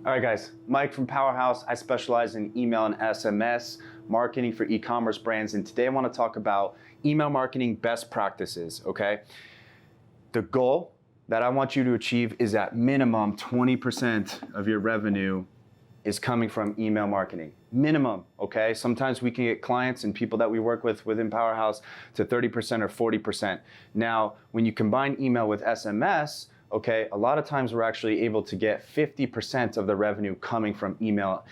All right, guys, Mike from Powerhouse. I specialize in email and SMS marketing for e-commerce brands. And today I want to talk about email marketing best practices, okay? The goal that I want you to achieve is at minimum 20% of your revenue is coming from email marketing. Minimum, okay? Sometimes we can get clients and people that we work with within Powerhouse to 30% or 40%. Now, when you combine email with SMS, okay, a lot of times we're actually able to get 50% of the revenue coming from email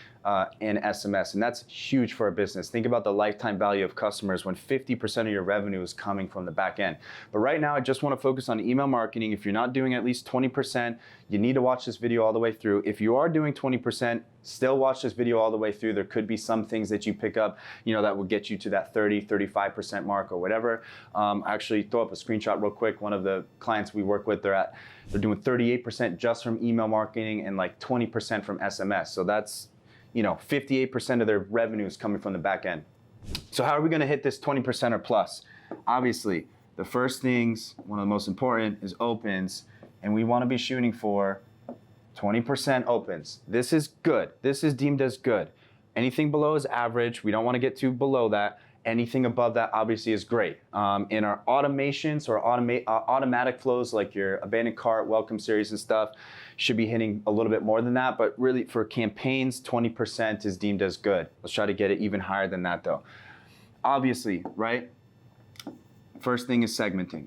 and SMS, and that's huge for a business. Think about the lifetime value of customers when 50% of your revenue is coming from the back end. But right now, I just want to focus on email marketing. If you're not doing at least 20%, you need to watch this video all the way through. If you are doing 20%, still watch this video all the way through. There could be some things that you pick up, that will get you to that 35% mark or whatever. Actually, throw up a screenshot real quick. One of the clients we work with, they're doing 38% just from email marketing and like 20% from SMS. So that's 58% of their revenue is coming from the back end. So how are we going to hit this 20% or plus? Obviously, the first things, one of the most important is opens, and we want to be shooting for 20% opens. This is good. This is deemed as good. Anything below is average. We don't want to get too below that. Anything above that obviously is great. In our automations or automatic flows like your abandoned cart, welcome series and stuff, should be hitting a little bit more than that. But really for campaigns, 20% is deemed as good. Let's try to get it even higher than that though. Obviously, right? First thing is segmenting.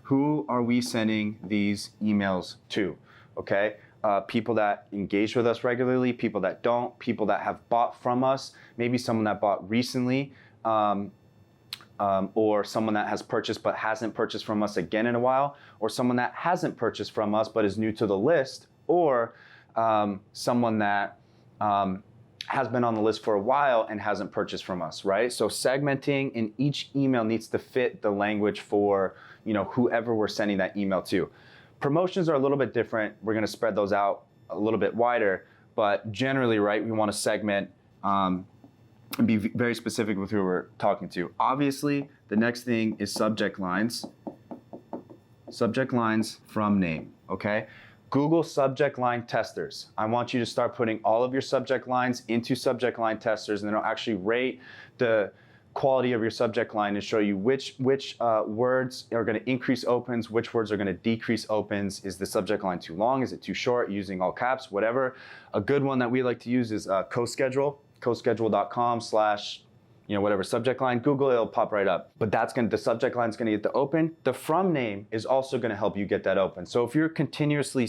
Who are we sending these emails to? Okay. People that engage with us regularly, people that don't, people that have bought from us, maybe someone that bought recently, or someone that has purchased but hasn't purchased from us again in a while, or someone that hasn't purchased from us but is new to the list, or someone that has been on the list for a while and hasn't purchased from us, right? So segmenting in each email needs to fit the language for whoever we're sending that email to. Promotions are a little bit different. We're going to spread those out a little bit wider, but generally, right, we want to segment and be very specific with who we're talking to. Obviously, the next thing is subject lines. Subject lines from name, okay? Google subject line testers. I want you to start putting all of your subject lines into subject line testers, and then it'll actually rate the quality of your subject line and show you which words are going to increase opens, which words are going to decrease opens. Is the subject line too long? Is it too short? Using all caps, whatever. A good one that we like to use is CoSchedule, coschedule.com/ whatever subject line. Google, it'll pop right up. But the subject line is going to get the open. The from name is also going to help you get that open. So if you're continuously,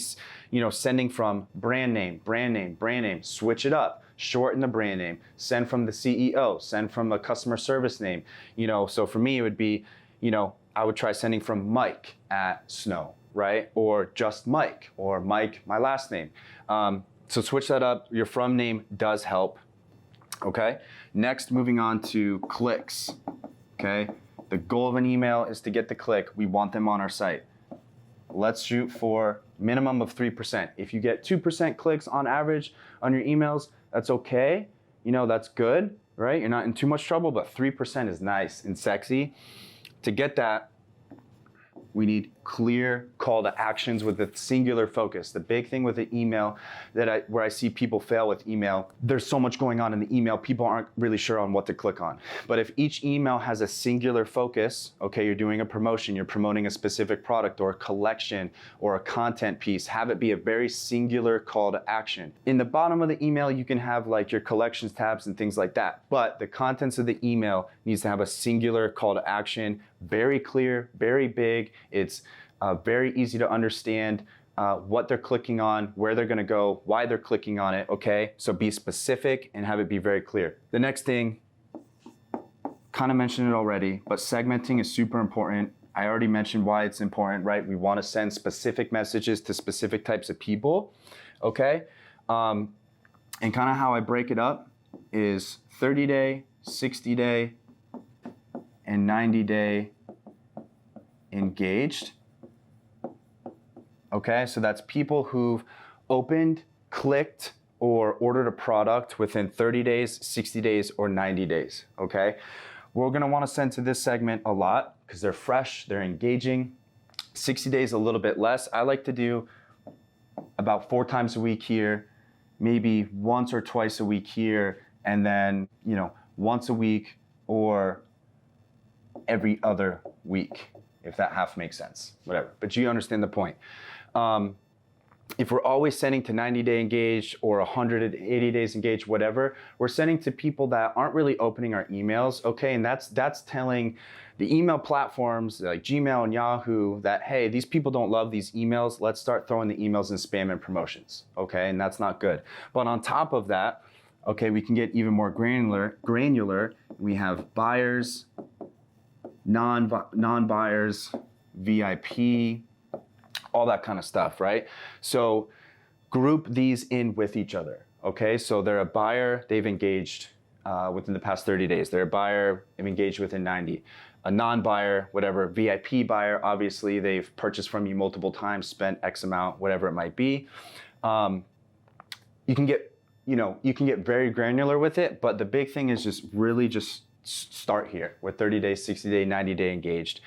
sending from brand name, switch it up. Shorten the brand name, send from the CEO, send from a customer service name. So for me, it would be, I would try sending from Mike at Snow, right? Or just Mike, or Mike, my last name. So switch that up. Your from name does help, okay? Next, moving on to clicks, okay? The goal of an email is to get the click. We want them on our site. Let's shoot for minimum of 3%. If you get 2% clicks on average on your emails, that's okay. That's good, right? You're not in too much trouble, but 3% is nice and sexy. To get that, we need clear call to actions with a singular focus. The big thing with the email where I see people fail with email, there's so much going on in the email, people aren't really sure on what to click on. But if each email has a singular focus, okay, you're doing a promotion, you're promoting a specific product or a collection or a content piece, have it be a very singular call to action. In the bottom of the email, you can have like your collections tabs and things like that. But the contents of the email needs to have a singular call to action, very clear, very big. It's very easy to understand what they're clicking on, where they're going to go, why they're clicking on it, okay? So be specific and have it be very clear. The next thing, kind of mentioned it already, but segmenting is super important. I already mentioned why it's important, right? We want to send specific messages to specific types of people, okay? And kind of how I break it up is 30-day, 60-day, and 90-day engaged. Okay, so that's people who've opened, clicked, or ordered a product within 30 days, 60 days, or 90 days, okay? We're gonna wanna send to this segment a lot because they're fresh, they're engaging. 60 days a little bit less. I like to do about 4 times a week here. maybe once or twice a week here, and then, once a week or every other week, if that half makes sense, whatever. But you understand the point. If we're always sending to 90-day engaged or 180 days engaged, whatever, we're sending to people that aren't really opening our emails, okay? And that's telling the email platforms like Gmail and Yahoo that, hey, these people don't love these emails. Let's start throwing the emails in spam and promotions, okay? And that's not good. But on top of that, okay, we can get even more granular. We have buyers, non-buyers, VIP, all that kind of stuff, right? So group these in with each other, okay? So they're a buyer, they've engaged within the past 30 days. They're a buyer, they've engaged within 90. A non-buyer, whatever, VIP buyer, obviously they've purchased from you multiple times, spent X amount, whatever it might be. You can get very granular with it, but the big thing is just really just start here with 30 days, 60 day, 90 day engaged.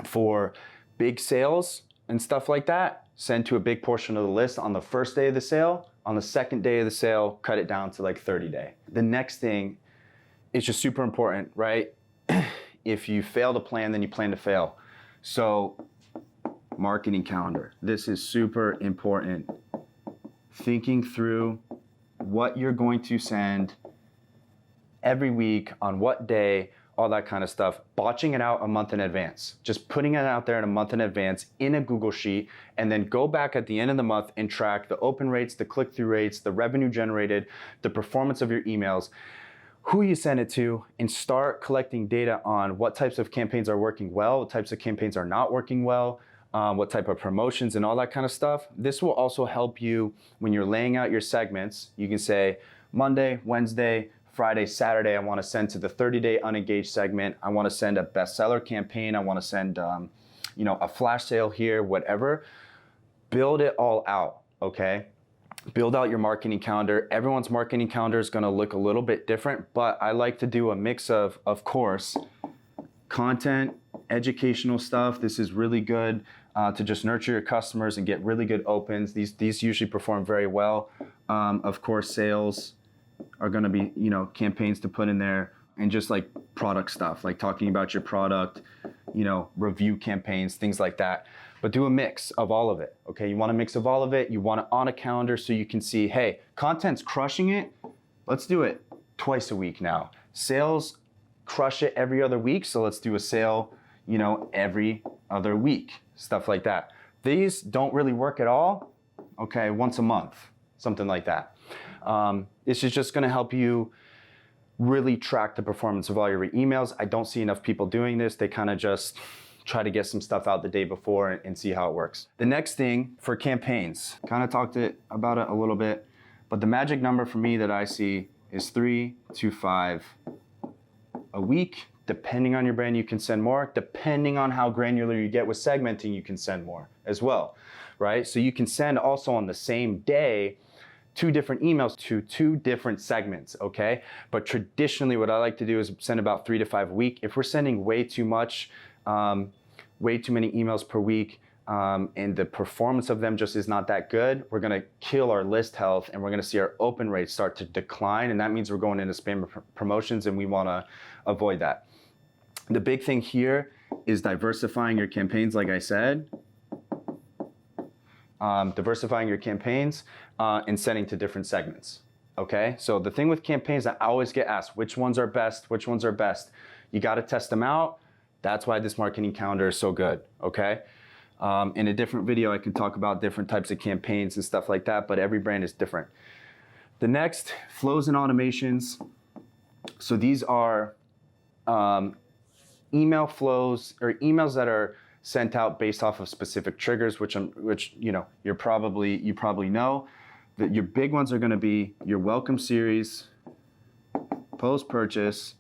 For big sales and stuff like that, send to a big portion of the list on the first day of the sale. On the second day of the sale, cut it down to like 30 day. The next thing is just super important, right? If you fail to plan, then you plan to fail. So marketing calendar, this is super important. Thinking through what you're going to send every week, on what day, all that kind of stuff, batching it out a month in advance, just putting it out there in a month in advance in a Google Sheet, and then go back at the end of the month and track the open rates, the click-through rates, the revenue generated, the performance of your emails, who you send it to, and start collecting data on what types of campaigns are working well, what types of campaigns are not working well, what type of promotions and all that kind of stuff. This will also help you when you're laying out your segments. You can say Monday, Wednesday, Friday, Saturday, I want to send to the 30-day unengaged segment. I want to send a bestseller campaign. I want to send, a flash sale here, whatever. Build it all out, okay? Build out your marketing calendar. Everyone's marketing calendar is going to look a little bit different, but I like to do a mix of course, content, educational stuff. This is really good to just nurture your customers and get really good opens. These usually perform very well. Of course, sales are going to be, campaigns to put in there, and just like product stuff, like talking about your product, review campaigns, things like that. But do a mix of all of it, okay? You want a mix of all of it. You want it on a calendar so you can see, hey, content's crushing it. Let's do it twice a week now. Sales crush it every other week, so let's do a sale, every other week, stuff like that. These don't really work at all, okay, once a month, something like that. This is just gonna help you really track the performance of all your emails. I don't see enough people doing this. They kind of just try to get some stuff out the day before and see how it works. The next thing for campaigns, kind of talked about it a little bit, but the magic number for me that I see is 3 to 5 a week. Depending on your brand, you can send more. Depending on how granular you get with segmenting, you can send more as well, right? So you can send also on the same day 2 different emails to 2 different segments, okay? But traditionally, what I like to do is send about 3 to 5 a week. If we're sending way too much, way too many emails per week, and the performance of them just is not that good, we're gonna kill our list health, and we're gonna see our open rates start to decline, and that means we're going into spam promotions, and we wanna avoid that. The big thing here is diversifying your campaigns, like I said. Diversifying your campaigns and sending to different segments, okay? So the thing with campaigns, I always get asked, which ones are best, which ones are best? You gotta test them out. That's why this marketing calendar is so good, okay? In a different video, I can talk about different types of campaigns and stuff like that, but every brand is different. The next, flows and automations. So these are email flows or emails that are sent out based off of specific triggers, which you probably know. That your big ones are going to be your welcome series, post-purchase.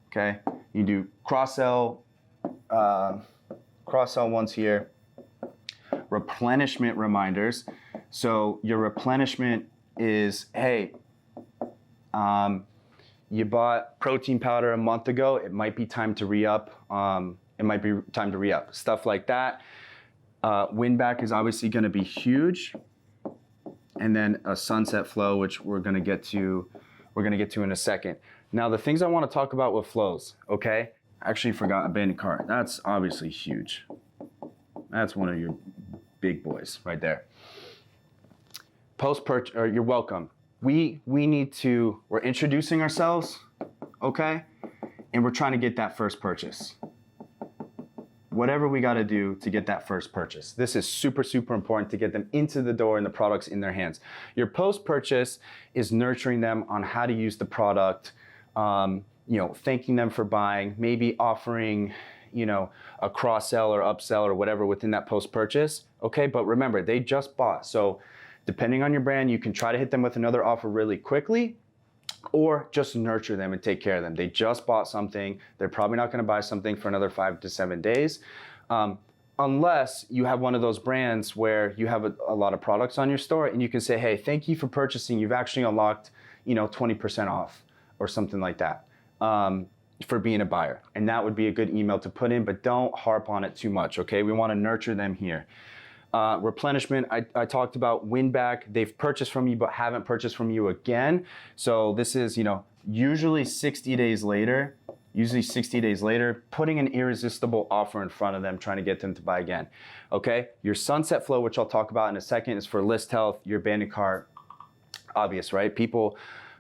Okay, you do cross-sell ones here. Replenishment reminders. So your replenishment is, hey, you bought protein powder a month ago. It might be time to re-up. Stuff like that. Win back is obviously going to be huge. And then a sunset flow, which we're going to get to in a second. Now, the things I want to talk about with flows, okay? I actually forgot abandoned cart. That's obviously huge. That's one of your big boys right there. Post-purchase, or you're welcome. We're introducing ourselves, okay? And we're trying to get that first purchase. Whatever we got to do to get that first purchase. This is super, super important to get them into the door and the products in their hands. Your post-purchase is nurturing them on how to use the product, thanking them for buying, maybe offering, a cross-sell or upsell or whatever within that post-purchase. Okay, but remember, they just bought. So depending on your brand, you can try to hit them with another offer really quickly, or just nurture them and take care of them. They just bought something. They're probably not going to buy something for another 5 to 7 days. Unless you have one of those brands where you have a lot of products on your store and you can say, hey, thank you for purchasing. You've actually unlocked, 20% off or something like that for being a buyer. And that would be a good email to put in, but don't harp on it too much, okay? We want to nurture them here. Replenishment, I talked about win back. They've purchased from you but haven't purchased from you again. So this is, usually 60 days later, putting an irresistible offer in front of them, trying to get them to buy again. Okay, your sunset flow, which I'll talk about in a second, is for list health, your abandoned cart. Obvious, right? People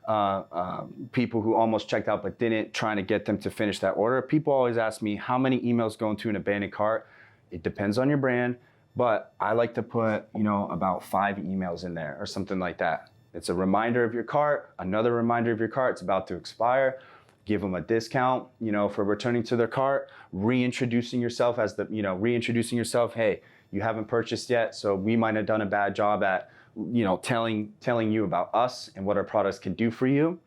who almost checked out but didn't, trying to get them to finish that order. People always ask me, how many emails go into an abandoned cart? It depends on your brand. But I like to put, about 5 emails in there or something like that. It's a reminder of your cart, another reminder of your cart. It's about to expire. Give them a discount, for returning to their cart. Reintroducing yourself Hey, you haven't purchased yet, so we might have done a bad job at, telling you about us and what our products can do for you.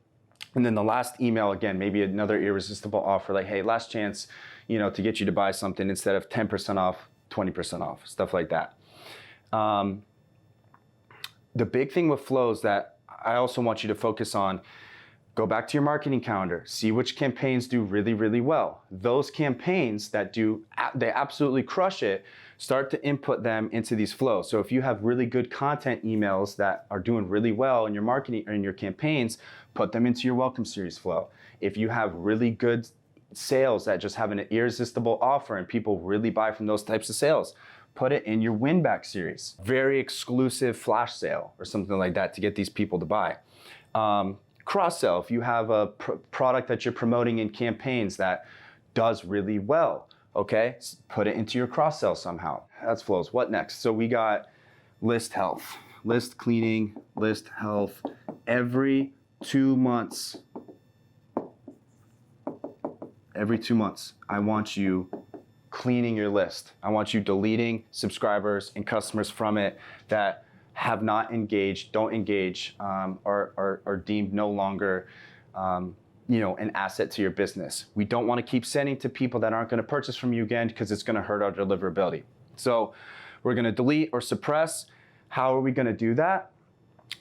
And then the last email, again, maybe another irresistible offer, like, hey, last chance, to get you to buy something instead of 10% off. 20% off, stuff like that. The big thing with flows that I also want you to focus on, go back to your marketing calendar, see which campaigns do really, really well. Those campaigns that they absolutely crush it, start to input them into these flows. So if you have really good content emails that are doing really well in your marketing or in your campaigns, put them into your welcome series flow. If you have really good sales that just have an irresistible offer and people really buy from those types of sales, put it in your win back series. Very exclusive flash sale or something like that to get these people to buy. Cross sell, if you have a product that you're promoting in campaigns that does really well, okay, put it into your cross sell somehow. That's flows. What next? So we got list health, list cleaning, list health every 2 months. Every 2 months, I want you cleaning your list. I want you deleting subscribers and customers from it that have not engaged, don't engage, are deemed no longer, an asset to your business. We don't want to keep sending to people that aren't going to purchase from you again because it's going to hurt our deliverability. So we're going to delete or suppress. How are we going to do that?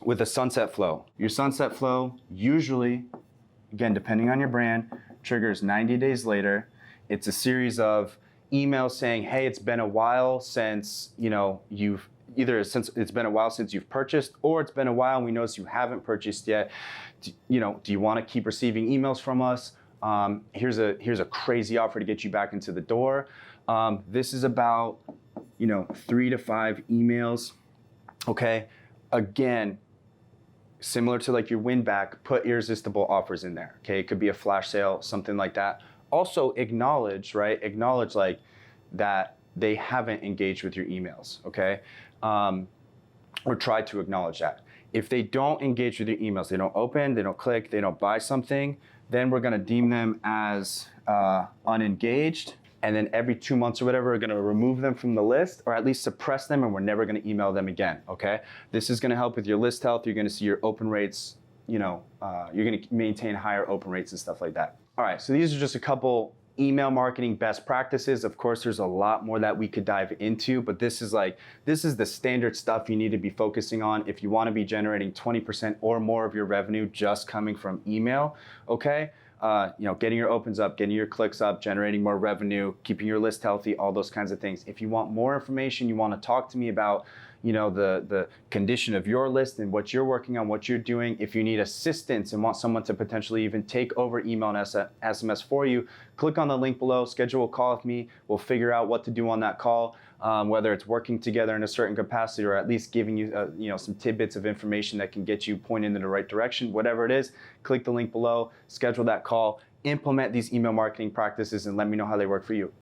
With a sunset flow. Your sunset flow usually, again, depending on your brand, triggers 90 days later. It's a series of emails saying, hey, it's been a while since, you've purchased, or it's been a while and we notice you haven't purchased yet. Do you want to keep receiving emails from us? Here's a crazy offer to get you back into the door. This is about, 3 to 5 emails. Okay. Again, similar to like your win back, put irresistible offers in there. Okay, it could be a flash sale, something like that. Also acknowledge like that they haven't engaged with your emails, okay? Or try to acknowledge that. If they don't engage with your emails, they don't open, they don't click, they don't buy something, then we're gonna deem them as unengaged. And then every 2 months or whatever, we're gonna remove them from the list or at least suppress them, and we're never gonna email them again, okay? This is gonna help with your list health. You're gonna see your open rates, you're gonna maintain higher open rates and stuff like that. All right, so these are just a couple email marketing best practices. Of course, there's a lot more that we could dive into, but this is the standard stuff you need to be focusing on if you wanna be generating 20% or more of your revenue just coming from email, okay? getting your opens up, getting your clicks up, generating more revenue, keeping your list healthy, all those kinds of things. If you want more information, you want to talk to me about the condition of your list and what you're working on, what you're doing. If you need assistance and want someone to potentially even take over email and SMS for you, click on the link below, schedule a call with me. We'll figure out what to do on that call, whether it's working together in a certain capacity or at least giving you some tidbits of information that can get you pointed in the right direction. Whatever it is, click the link below, schedule that call, implement these email marketing practices, and let me know how they work for you.